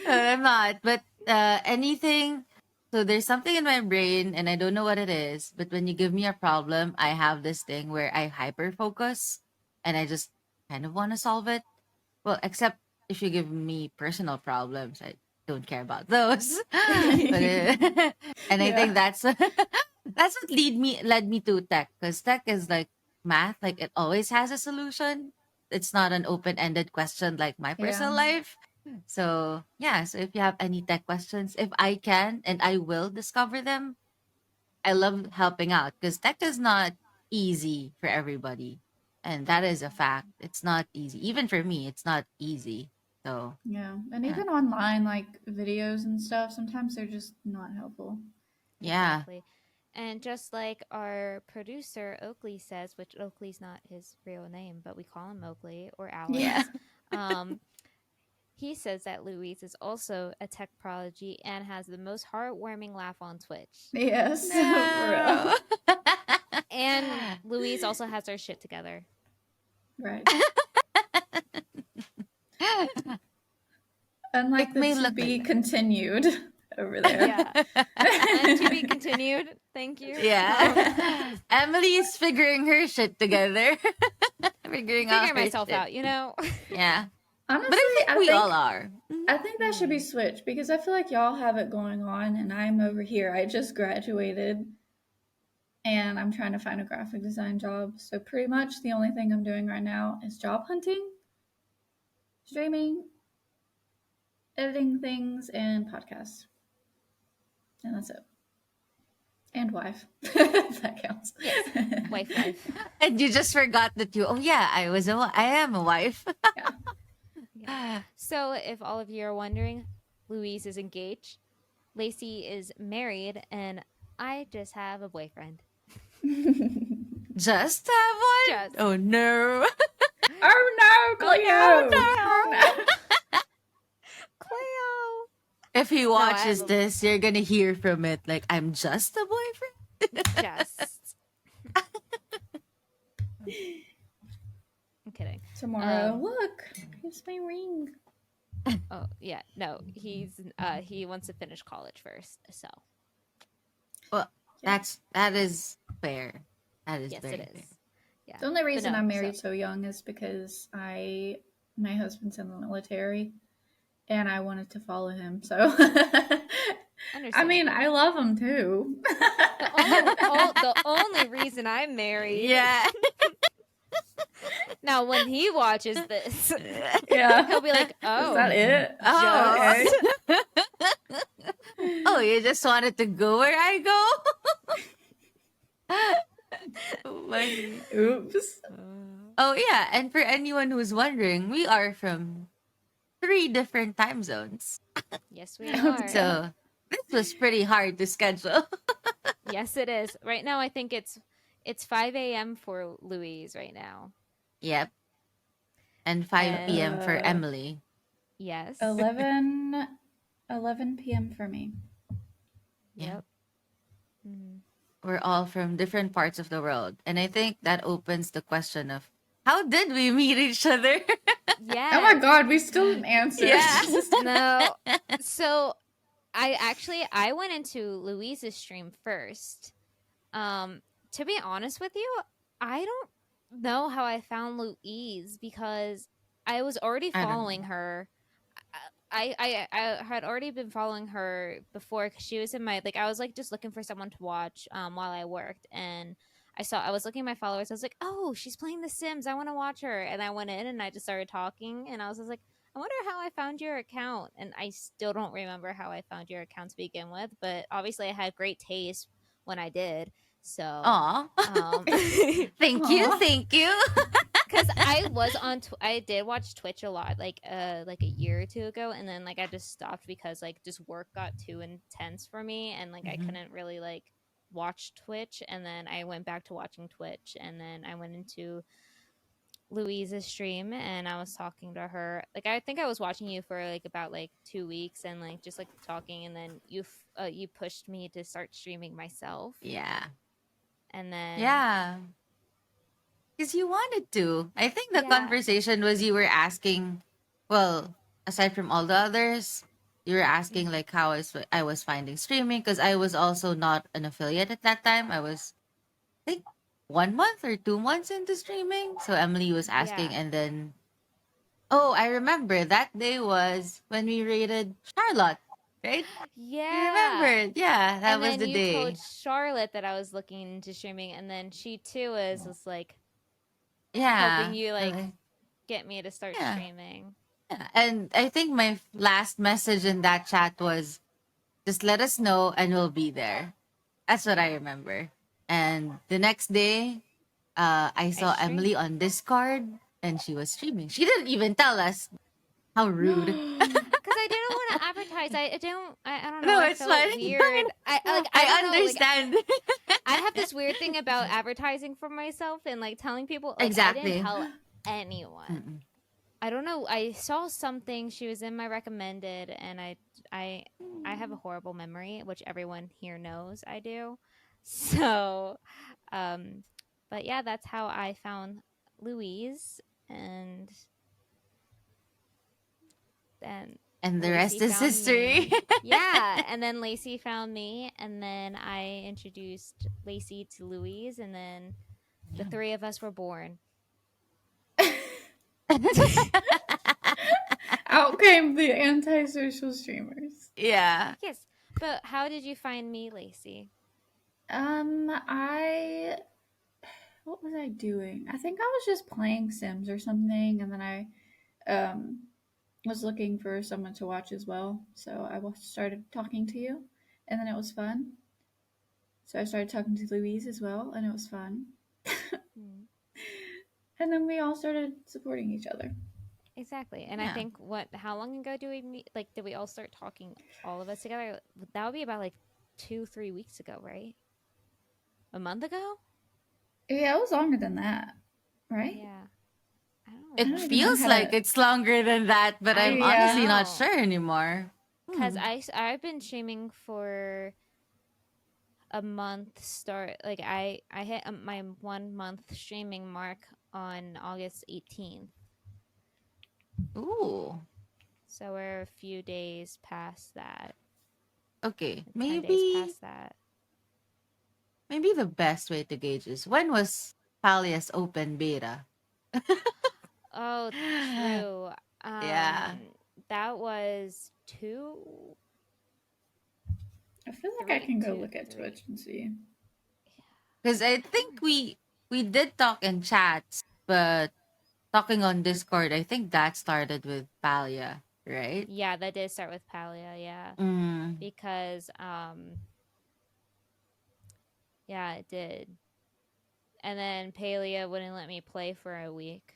I'm not. But anything. So there's something in my brain, and I don't know what it is. But when you give me a problem, I have this thing where I hyper focus, and I just kind of want to solve it. Well, except if you give me personal problems, I don't care about those. But and I think Yeah. that's what led me to tech, because tech is like math, like it always has a solution. It's not an open ended question like my personal Yeah. life. So yeah, so if you have any tech questions, if I can and I will discover them, I love helping out because tech is not easy for everybody. And that is a fact. It's not easy. Even for me, it's not easy. So, Yeah. And yeah. even online, like videos and stuff, sometimes they're just not helpful. Yeah. Exactly. And just like our producer Oakley says, which Oakley's not his real name, but we call him Oakley or Alex. Yeah. He says that Louise is also a tech prodigy and has the most heartwarming laugh on Twitch. Yes. No. For real. And Louise also has her shit together. Right. Unlike It the may to look be like continued over there. Yeah. And to be continued. Thank you. Yeah. Emily is figuring her shit together. Figuring out Figuring her myself shit. out, you know? Yeah. Honestly, But I think we all are. I think that should be switched because I feel like y'all have it going on and I'm over here. I just graduated and I'm trying to find a graphic design job. So pretty much the only thing I'm doing right now is job hunting, streaming, editing things, and podcasts. And that's it. And wife. If that counts. Yes. Wife. And you just forgot that I am a wife. Yeah. So, if all of you are wondering, Louise is engaged, Lacey is married, and I just have a boyfriend. Just have one? Just. Oh no. Oh no, Cleo! Oh, no. Cleo! If he watches have a- this, you're gonna hear from it like I'm just a boyfriend. Just. I'm kidding. Tomorrow, look, here's my ring. Oh yeah, no, he wants to finish college first. So Well, that is fair. That is yes, very it fair. is. Yeah. The only reason no, I'm married so young is because my husband's in the military, and I wanted to follow him. So, I mean, I love him too. The only reason I'm married. Yeah. Now, when he watches this, Yeah, he'll be like, "Oh, is that it? Oh, okay. Oh, you just wanted to go where I go? Funny. Oops. Oh, yeah. And for anyone who's wondering, we are from 3 different time zones. Yes, we Oh, are. yeah. So this was pretty hard to schedule. Yes, it is. Right now, I think it's 5 a.m. for Louise right now, Yep. And 5 and p.m. for Uh, Emily. yes, 11 p.m. for me. Yeah. yep, mhm. We're all from different parts of the world. And I think that opens the question of how did we meet each other? Oh my Yes. god, we still didn't answer. Yeah. No. So I went into Louise's stream first. Um, to be honest with you, I don't know how I found Louise because I was already I don't following know. her. I had already been following her before because she was in my like I was like just looking for someone to watch while I worked, and I was looking at my followers. I was like, oh, she's playing The Sims. I want to watch her, and I went in and I just started talking, and I was just like, I wonder how I found your account, and I still don't remember how I found your account to begin with, but obviously I had great taste when I did. So, Aw. um, Thank you. Aw. Thank you. because I was on I did watch Twitch a lot like a year or two ago, and then like I just stopped because like just work got too intense for me, and like I Mhm. couldn't really like watch Twitch, and then I went back to watching Twitch, and then I went into Louise's stream and I was talking to her. Like I think I was watching you for like about like 2 weeks and like just like talking, and then you pushed me to start streaming myself, Yeah. and then Yeah. Because you wanted to. I think the yeah, conversation was you were asking, well, aside from all the others, you were asking mhm, like how I was finding streaming because I was also not an affiliate at that time. I was, I think, 1 month or 2 months into streaming. So Emily was asking, yeah, and then, oh, I remember that day was when we rated Charlotte, right? I yeah. remembered. Yeah, that And was then the you told day. Charlotte that I was looking into streaming, and then she too is just like helping Yeah. you like get me to start Yeah. streaming. Yeah. And I think my last message in that chat was just let us know and we'll be there. That's what I remember. And the next day, I I saw streamed Emily on Discord and she was streaming. She didn't even tell us. How rude. because I didn't want to advertise. I don't know. No, I it's felt fine. weird. I like I I don't know. Like understand. I have this weird thing about advertising for myself and like telling people. Like I didn't Exactly. tell anyone. Mm-mm. I don't know. I saw something. She was in my recommended, and I I have a horrible memory, which everyone here knows I do. So, um, but yeah, that's how I found Louise, and then And the rest Lacey is found history. me. Yeah, and then Lacey found me, and then I introduced Lacey to Louise, and then the three of us were born. Out came the antisocial streamers. Yeah. Yes, but how did you find me, Lacey? I what was I doing? I think I was just playing Sims or something, and then I was looking for someone to watch as well. So I started talking to you, and then it was fun. So I started talking to Louise as well, and it was fun. Hmm. And then we all started supporting each other. Exactly. And I Yeah. think how long ago do we meet? Like, did we all start talking, all of us together? That would be about like 2, 3 weeks ago, right? A month ago? Yeah, it was longer than that, right? Yeah. I don't I It don't even know remember. feels how like to. it's longer than that, but I I'm Yeah. honestly not know. sure anymore. Because Hmm. I've been streaming for a month start. Like, I hit my 1 month streaming mark on August 18th. Ooh. So we're a few days past that, Okay. 10 days Maybe past that. the best way to gauge is when was Palia's open beta? Oh, true. Yeah. That was two, I feel like I three, can go two, look at three. Twitch and see. Because I think we did talk in chats, but talking on Discord, I think that started with Palia. right? Yeah, that did start with Palia, yeah. Mm. Because yeah, it did. And then Palia wouldn't let me play for a week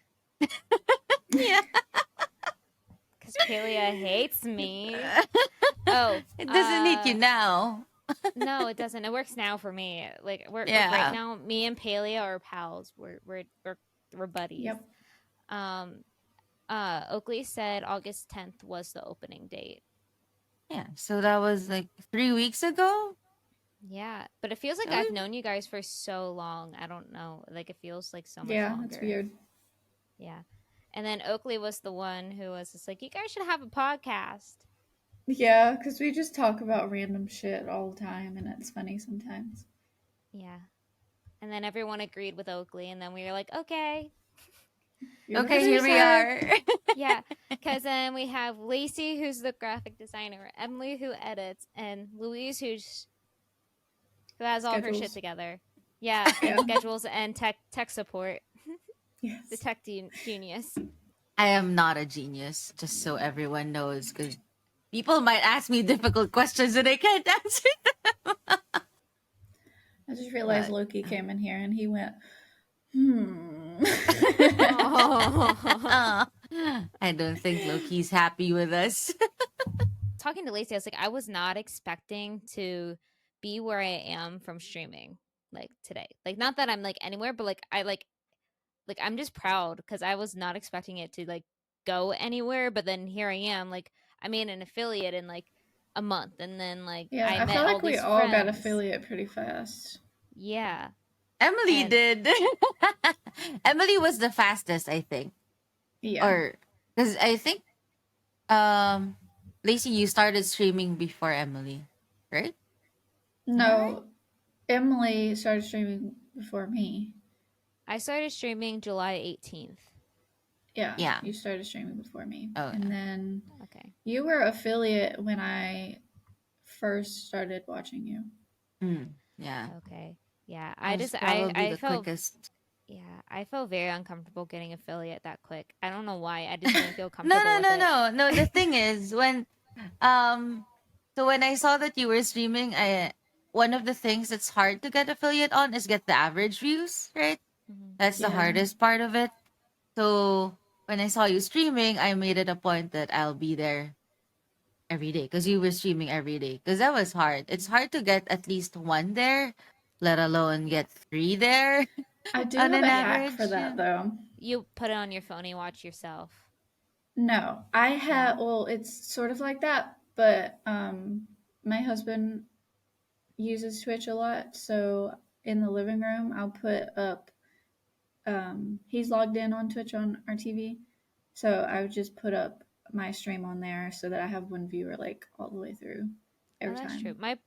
Yeah. cuz Palia hates me. Oh, It doesn't hit you now. no, it doesn't. It works now for me. Like we're like right Yeah. now, me and Palia are pals. We're buddies. Yep. Um, Oakley said August 10th was the opening date. Yeah. So that was like 3 weeks ago. Yeah, but it feels like So I've known you guys for so long. I don't know. Like it feels like so much Yeah, that's longer. weird. Yeah. And then Oakley was the one who was just like, you guys should have a podcast. Yeah, because we just talk about random shit all the time, and it's funny sometimes. Yeah. And then everyone agreed with Oakley, and then we were like, okay. You okay, heard here her we say. are. Yeah. Because then we have Lacey, who's the graphic designer, Emily, who edits, and Louise, who has all her shit Schedules. together. Yeah. And Yeah. schedules and tech support. The Yes. tech genius. I am not a genius, just so everyone knows, because people might ask me difficult questions and I can't answer them. I just realized But Loki came in here and he went, hmm. Oh. I don't think Loki's happy with us. Talking to Lacey, I was like, I was not expecting to be where I am from streaming like today. Like, not that I'm like anywhere, but like like I'm just proud because I was not expecting it to like go anywhere. But then here I am, like I made an affiliate in like a month, and then like Yeah, I I feel met all like we these all got friends. affiliate pretty fast. Yeah, Emily and did. Emily was the fastest, I think. Yeah. Or because I think um Lacey, you started streaming before Emily, right? Am I right? No, Emily started streaming before me. I started streaming July 18th. Yeah, Yeah. you started streaming before me. Oh And yeah. then Okay. you were affiliate when I first started watching you. Mm, yeah. Okay. Yeah, I was probably I the felt quickest. yeah, I felt very uncomfortable getting affiliate that quick. I don't know why. I just didn't feel No, comfortable no, with no, it. no, no. The thing is, um, when I saw that you were streaming, I one of the things that's hard to get affiliate on is get the average views, right? Mhm. That's the Yeah. hardest part of it. So when I saw you streaming, I made it a point that I'll be there every day because you were streaming every day. Because that was hard. It's hard to get at least one there, let alone get three there I do on have a an hack for average. that though. You put it on your phone and you watch yourself. No, I have, No? well, it's sort of like that, but my husband uses Twitch a lot. So in the living room, I'll put up, he's logged in on Twitch on our TV. So I would just put up my stream on there so that I have one viewer like all the way through Oh, every that's true. time.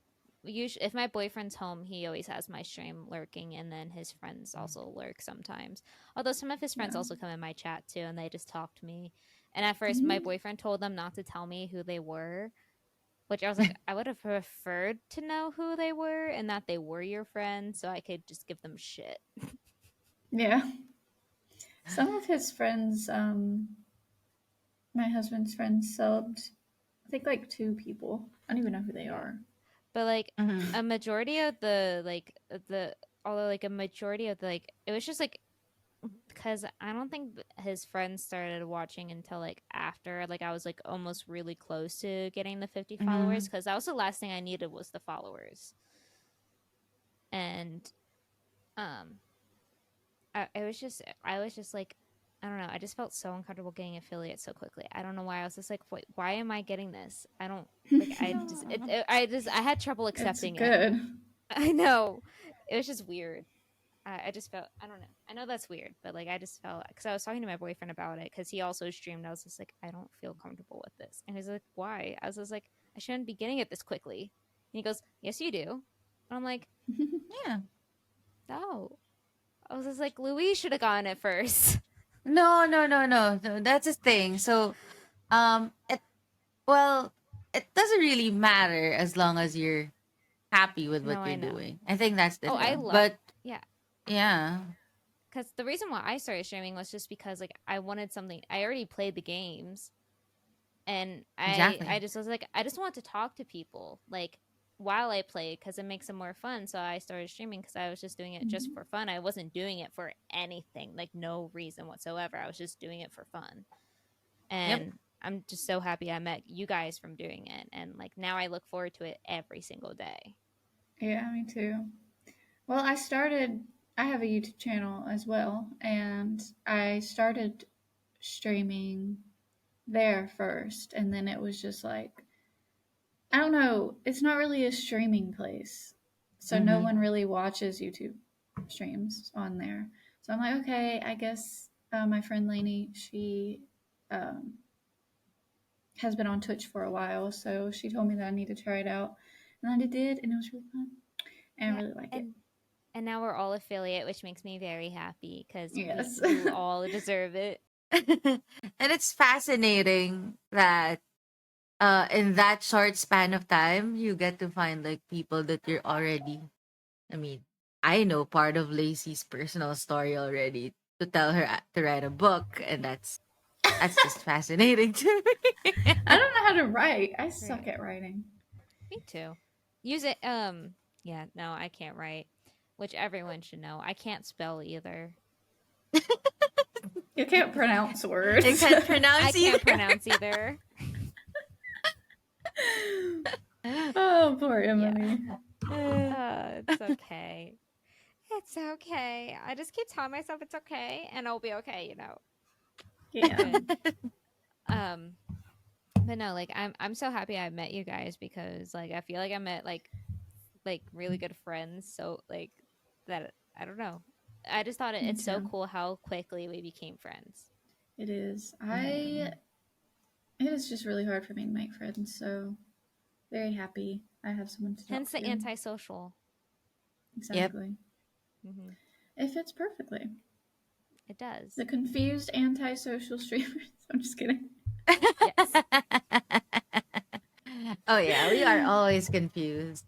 If my boyfriend's home, he always has my stream lurking, and then his friends also lurk sometimes. Although some of his friends Yeah. also come in my chat too, and they just talk to me. And at first, my Mhm. boyfriend told them not to tell me who they were, which I was like, I would have preferred to know who they were and that they were your friends, so I could just give them shit. Yeah. Some of his friends, my husband's friends subbed, I think like two people. I don't even know who they Yeah. are. But like Mhm. a majority of the although like a majority of the like it was just like because I don't think his friends started watching until like after like I was like almost really close to getting the 50 followers Mhm. because that was the last thing I needed was the followers. And um I was just like I don't know, I just felt so uncomfortable getting affiliates so quickly. I don't know why. I was just like, wait, why am I getting this? I don't like No. I had trouble It's accepting it. good. I know. It was just weird. I just felt I don't know. I know that's weird, but like I just felt because I was talking to my boyfriend about it because he also streamed. I was just like, I don't feel comfortable with this, and he's like, why? I was just like, I shouldn't be getting it this quickly. And he goes, yes, you do. And I'm like, Yeah. no. I was just like, Louise should have gotten it first. No, no, no, no, no. That's a thing. So, it well, it doesn't really matter as long as you're happy with No, what I you're know. doing. I think that's the Oh, I thing. love. But Yeah, yeah, because the reason why I started streaming was just because like I wanted something. I already played the games, And I Exactly. just was like, I just want to talk to people like while I play because it makes it more fun. So I started streaming because I was just doing it just for fun. I wasn't doing it for anything, like no reason whatsoever. I was just doing it for fun. Yep. And I'm just so happy I met you guys from doing it. And like now I look forward to it every single day. Yeah, me too. Well, I have a YouTube channel as well, and I started streaming there first, and then it was just like, I don't know, it's not really a streaming place. So no Mm-hmm. one really watches YouTube streams on there. So I'm like, okay, I guess my friend Lainey, she um, has been on Twitch for a while, so she told me that I need to try it out. And I did, and it was really fun. And I Yeah. really like it. And now we're all affiliate, which makes me very happy because Yes. you all deserve it. And it's fascinating that in that short span of time you get to find like people that you're already, I mean, I know part of Lacey's personal story already to tell her to write a book, and that's just fascinating to me. I don't know how to write. I suck Right. at writing. Me too. Use it. Yeah. No, I can't write, which everyone should know. I can't spell either. You can't pronounce words. I can't I pronounce either. can't pronounce either. Oh, poor Emily. It's okay. It's okay. I just keep telling myself it's okay, and I'll be okay. You know. Yeah. Good. Um. But no, like I'm so happy I met you guys because like I feel like I met like really good friends. So like that I don't know. I just thought Me it's so too. cool how quickly we became friends. It is. Mhm. It is just really hard for me to make friends, so very happy I have someone to talk Hence the to. antisocial. Yep. Exactly. Mm-hmm. It fits perfectly. It does. The confused antisocial streamers. I'm just kidding. Yes. Oh yeah, we are always confused.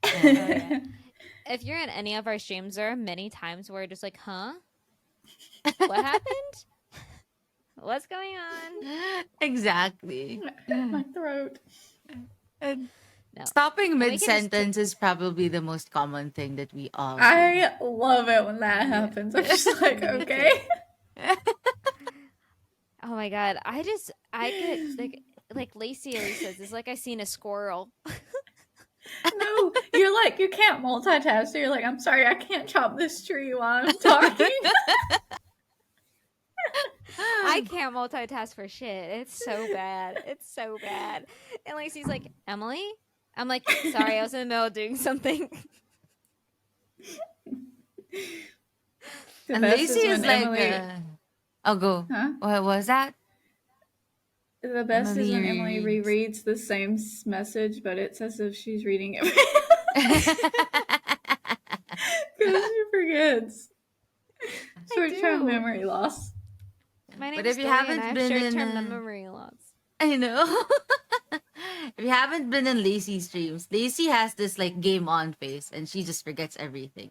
Oh yeah. If you're in any of our streams, there are many times where we're just like, huh? What happened? What's going on? Exactly. My throat. And No. stopping And we mid can just sentence is probably the most common thing that we all do. I love it when that happens. I'm just like, Me too. okay. Oh my god. I get like Lacey always says, it's like I seen a squirrel. No, you're like, you can't multitask. So you're like, I'm sorry, I can't chop this tree while I'm talking. I can't multitask for shit. It's so bad. It's so bad. And Lacey's like, Emily? I'm like, sorry, I was in the middle of doing something. The And best Lacey is is when like, Emily. oh, go. Huh? What was that? The best is Emily when Emily rereads. rereads the same message, but it's as if she's reading it because she forgets. Short-term do. memory loss. My But name's if you Dory and I haven't have been in, short-term memory loss. I know. If you haven't been in Lacey streams, Lacey has this like game on face, and she just forgets everything.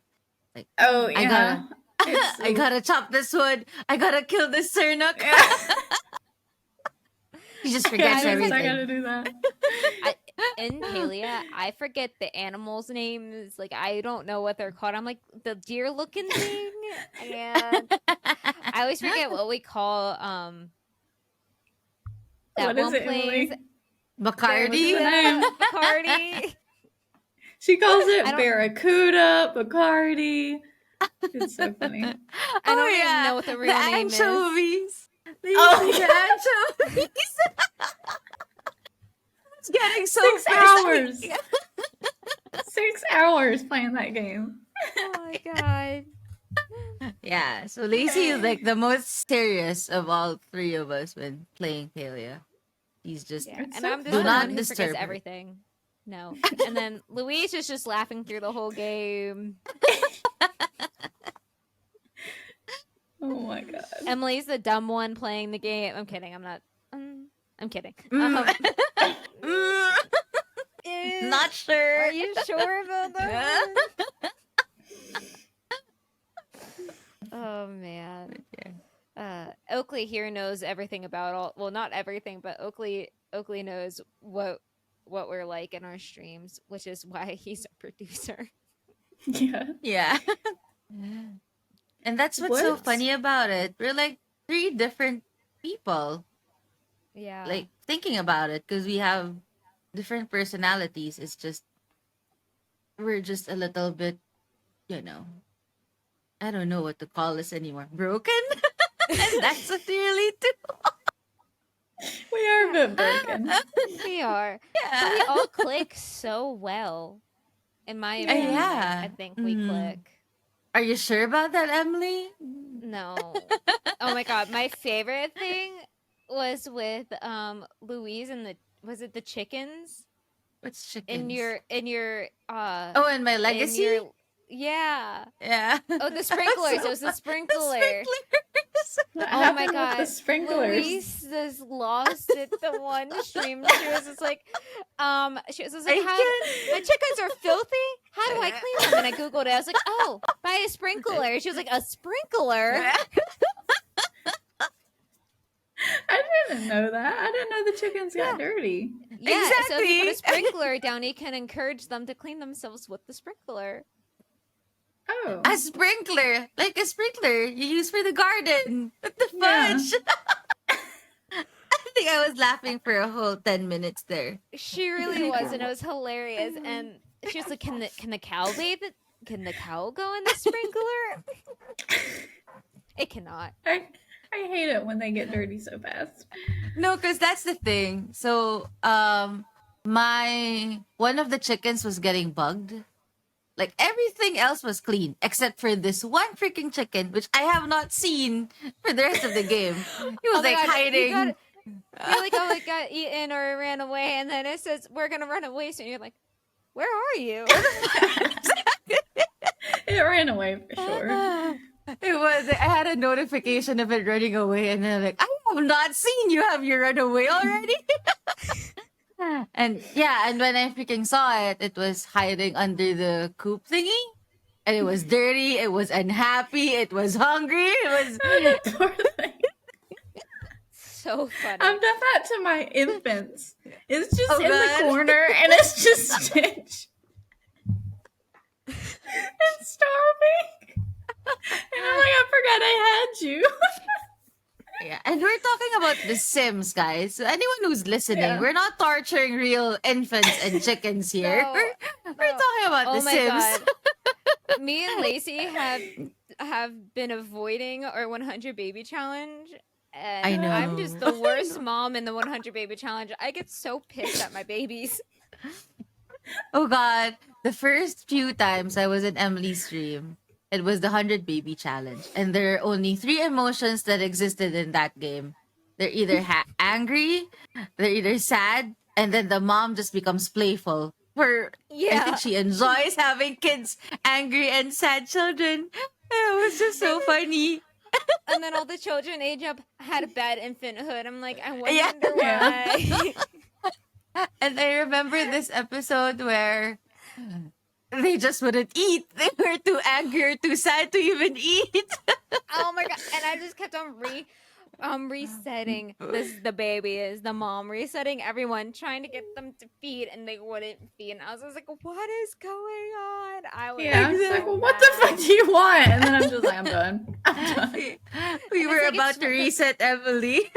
Like, Oh I yeah, it's I gotta chop this wood. I gotta kill this Sernuk. yeah. She just I forgets gotta do this, I everything. gotta do that. In Palia, I forget the animals' names. Like I don't know what they're called. I'm like the deer-looking thing, and I always forget what we call that What is one it, plays. Emily? Bacardi. What's the name? Bacardi. She calls I it don't. Barracuda, Bacardi. It's so funny. I don't Oh even yeah, know what the the real name is. anchovies. Oh, Lacey, the yeah. anchovies. It's getting so 6 hours. thirsty. 6 hours playing that game. Oh my god. Yeah, so Lacey is like the most serious of all three of us when playing Palia. He's just Yeah, It's and so I'm just do the fun. not one who forgets disturb her. everything. No, and then Louise is just laughing through the whole game. Oh my god. Emily's the dumb one playing the game. I'm kidding. I'm not. I'm kidding. Mm. Not sure. Are you sure about that? Oh man. Okay. Oakley here knows everything about all. Well, not everything, but Oakley Oakley knows what we're like in our streams, which is why he's a producer. Yeah. Yeah. And that's what's so What? funny about it. We're like three different people, Yeah. like thinking about it, because we have different personalities. It's just, we're just a little bit, you know, I don't know what to call this anymore. Broken? And that's what we really do. We are a bit broken. We are. Yeah. But we all click so well. In my Yeah. opinion, Yeah. I think we click. Are you sure about that, Emily? No. Oh my god, my favorite thing was with Louise and was it the chickens? What's In chickens? your Oh, and my in legacy? your yeah. Yeah. Oh, the sprinklers. It was the sprinkler. What Oh my happened with god. the sprinklers? Louise just lost it the one stream. She was just like, she was just like, I my chickens are filthy. How do I clean them? And I Googled it. I was like, oh, buy a sprinkler. She was like, a sprinkler? I didn't know that. I didn't know the chickens got dirty. Yeah, so if you put a Exactly. sprinkler down, you can encourage them to clean themselves with the sprinkler. Oh. A sprinkler, like a sprinkler you use for the garden. What the Yeah. fudge? I think I was laughing for a whole 10 minutes there. She really was, and it was hilarious. And she was like, "Can the cow bathe? Can the cow go in the sprinkler?" It cannot. I hate it when they get dirty so fast. No, because that's the thing. So, my one of the chickens was getting bugged. Like everything else was clean except for this one freaking chicken, which I have not seen for the rest of the game. He was Oh my like God, hiding. You're like, oh, it got eaten or it ran away, and then it says we're gonna run away soon. You're like, where are you? It ran away for sure. It was. I had a notification of it running away, and then like, I have not seen you. Have you run away already? And yeah, and when I freaking saw it, it was hiding under the coop thingy, and it was dirty. It was unhappy. It was hungry. It was. Oh, poor thing. So funny. I've done that to my infants. It's just Oh, in God. the corner and it's just Stitch. It's starving. And I'm like, I forgot I had you. Yeah, and we're talking about The Sims, guys. So anyone who's listening, Yeah. we're not torturing real infants and chickens here. No, We're talking about oh The my Sims. God. Me and Lacey have been avoiding our 100 baby challenge. And I know. I'm just the worst mom in the 100 baby challenge. I get so pissed at my babies. Oh God, the first few times I was in Emily's stream, it was the 100 baby challenge, and there are only three emotions that existed in that game. They're either angry, they're either sad, and then the mom just becomes playful. I Yeah. think she enjoys having kids, angry and sad children. It was just so funny. And then all the children age up had a bad infanthood. I'm like, I wonder Yeah. why. And I remember this episode where they just wouldn't eat. They were too angry or too sad to even eat. Oh my God. And I just kept on resetting the babies, the mom, resetting everyone, trying to get them to feed, and they wouldn't feed. And I was just like, what is going on? I was Yeah, I was so like, well, what the fuck mad. do you want? And then I'm just like, I'm done. I'm done. We And were it's like, about it's- to reset Emily.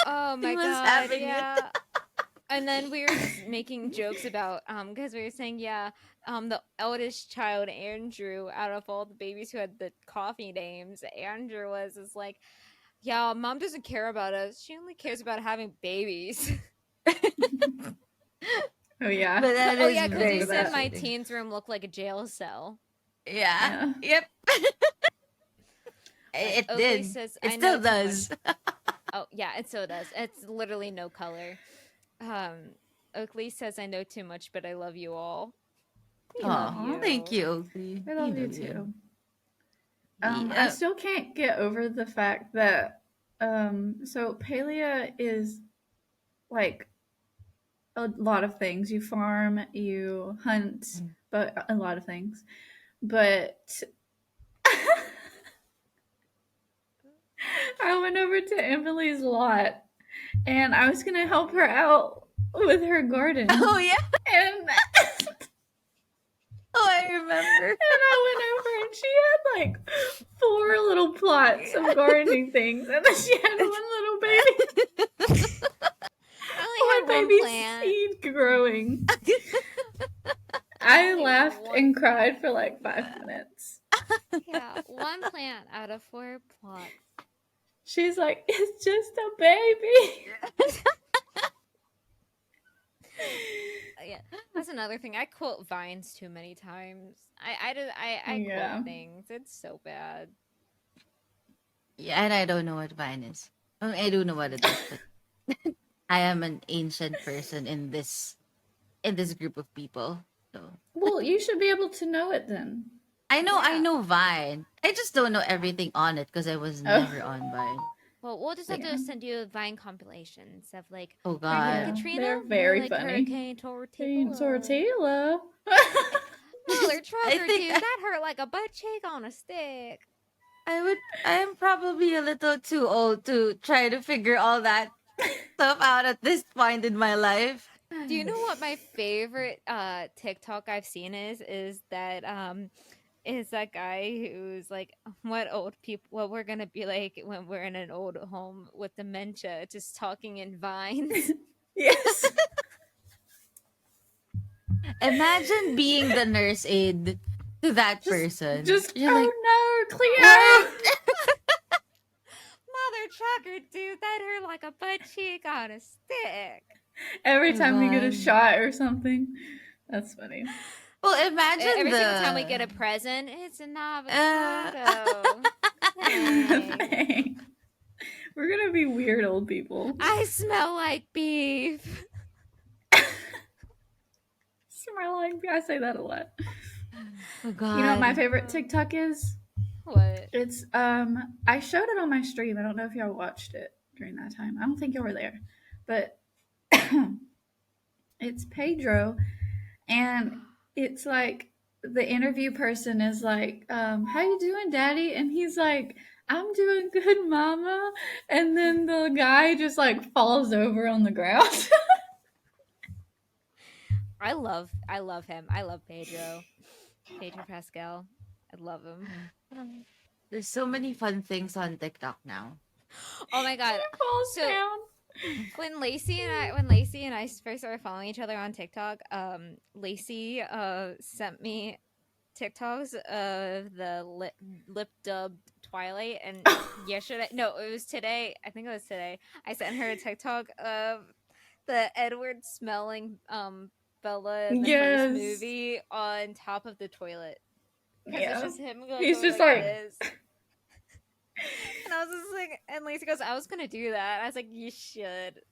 Oh my was God. having it. Yeah. And then we were just making jokes about because we were saying the eldest child, Andrew, out of all the babies who had the coffee names, Andrew was like, yeah, mom doesn't care about us, she only cares about having babies. Oh, yeah. But that Oh is yeah, because very he said my frustrating. teens room looked like a jail cell. Yeah. Yep. It Oakley did. says, It I still know too does. Oh yeah, it so does. It's literally no color. Oakley says, I know too much, but I love you all. We love Oh, thank you, Oakley. I love you know too. Yeah. I still can't get over the fact that so Palea is like a lot of things. You farm, you hunt, but a lot of things. But I went over to Emily's lot and I was gonna help her out with her garden. Oh yeah. And Oh, I remember. and I went over and she had like 4 little plots of gardening things, and then she had one little baby, I only had one baby plant. seed growing. I Only laughed one- and cried for like 5 minutes. Yeah, one plant out of 4 plots. She's like, it's just a baby. Yeah, that's another thing. I quote Vines too many times. I Yeah. quote things. It's so bad. Yeah, and I don't know what Vine is. I do know what it is, but I am an ancient person in this group of people. So Well, you should be able to know it then. I Yeah. know Vine. I just don't know everything on it because I was Oh. never on Vine. Well, we'll just have Yeah. to send you Vine compilations of like Oh Hurricane God. Katrina. They're or, very like funny. Hurricane Tortilla. Tortilla. Mother trucker, think dude, that hurt like a butt cheek on a stick. I am probably a little too old to try to figure all that stuff out at this point in my life. Do you know what my favorite TikTok I've seen is that is that guy who's like what we're gonna be like when we're in an old home with dementia, just talking in vines. Yes. Imagine being the nurse aide to that person. Just You're oh like, no, Cleo. what? Mother trucker, dude, that hurt like a butt cheek on a stick. Every Oh, time we get a God. shot or something. That's funny. Well, imagine Every the single time we get a present, it's an avocado. Thanks. Thanks. We're gonna be weird old people. I smell like beef. Smell like I say that a lot. Oh God. You know what my favorite TikTok is? What? It's I showed it on my stream. I don't know if y'all watched it during that time. I don't think y'all were there. But it's Pedro, and it's like the interview person is like, how you doing, daddy? And he's like, I'm doing good, mama. And then the guy just like falls over on the ground. I love him. I love Pedro. Pedro Pascal. I love him. There's so many fun things on TikTok now. Oh my god. Falls So- down. When Lacey and I first started following each other on TikTok, Lacey sent me TikToks of the lip dubbed Twilight, and yesterday, no, it was today. I think it was today. I sent her a TikTok of the Edward smelling Bella in the Yes. first movie on top of the toilet. Because Yeah. it's just him going He's just like- this. And I was just like, and Lacey goes, I was gonna do that. I was like, you should.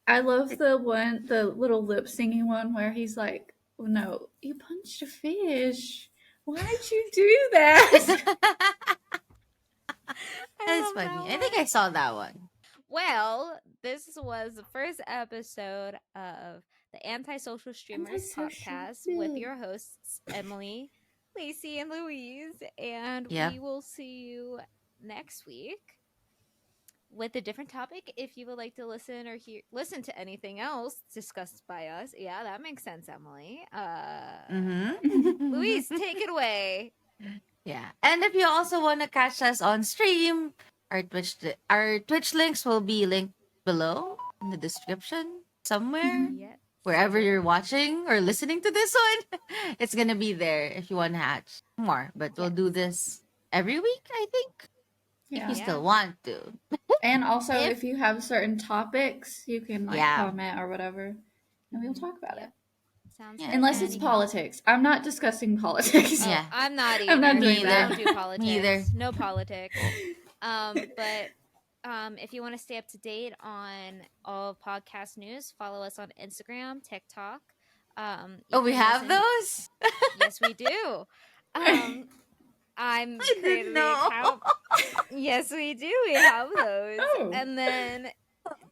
I love the little lip singing one where he's like, oh, no, you punched a fish. Why'd you do that? That's funny. I think I saw that one. Well, this was the first episode of the Antisocial Streamers Antisocial, podcast yeah. with your hosts, Emily, Lacey, and Louise. And Yep. we will see you next week with a different topic. If you would like to listen or listen to anything else discussed by us. Yeah, that makes sense, Emily. Mm-hmm. Louise, take it away. Yeah. And if you also want to catch us on stream, our Twitch links will be linked below in the description somewhere. Yes. Wherever you're watching or listening to this one, it's gonna be there if you want to hatch more. But we'll do this every week, I think. If Yeah. you still want to. And also, If- if you have certain topics, you can like Yeah. comment or whatever, and we'll talk about it. Sounds Yeah. good. Unless it's And- politics. I'm not discussing politics. Oh, Yeah. I'm not either. I'm not doing We that. don't do politics. Neither. No politics. But if you want to stay up to date on all podcast news, follow us on Instagram, TikTok. You Oh, we can have listen- those? Yes, we do. I'm I creating didn't the know. account. Yes, we do. We have those. Oh. And then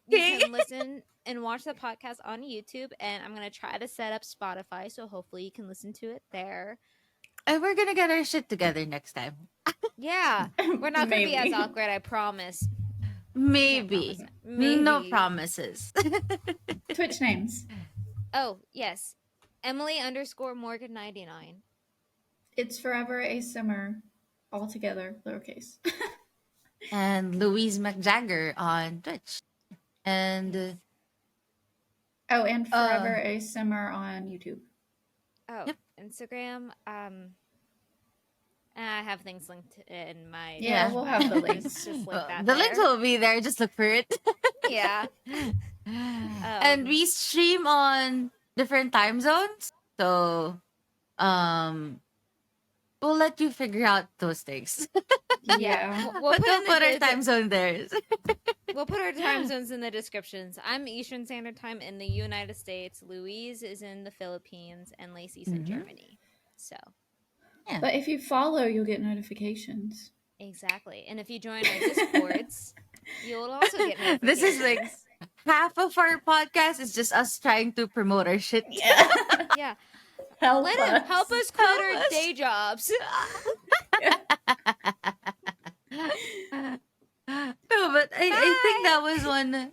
you Okay. can listen and watch the podcast on YouTube. And I'm going to try to set up Spotify, so hopefully you can listen to it there. And we're gonna get our shit together next time. Yeah, we're not going to be as Maybe. awkward, I promise. Maybe. promise. No Maybe. promises. Twitch names. Oh, yes. Emily_Morgan99. It's forever a simmer, all together, lowercase. And Louise McJagger on Twitch. And Yes. Oh, and forever a simmer on YouTube. Oh, Yep. Instagram. I have things linked in my. Yeah, we'll have the just- links. Just link that the there. links will be there. Just look for it. Yeah. And we stream on different time zones. So we'll let you figure out those things. Yeah. We'll But put, we'll in put our the, time zone there. we'll put our time zones in the descriptions. I'm Eastern Standard Time in the United States. Louise is in the Philippines, and Lacey's in Germany. So Yeah. But if you follow, you'll get notifications. exactly, and if you join our Discords, you'll also get notifications. This is like half of our podcast is just us trying to promote our shit. Yeah. yeah. Help Help us quit Help our us. day jobs. No, but I think that was one.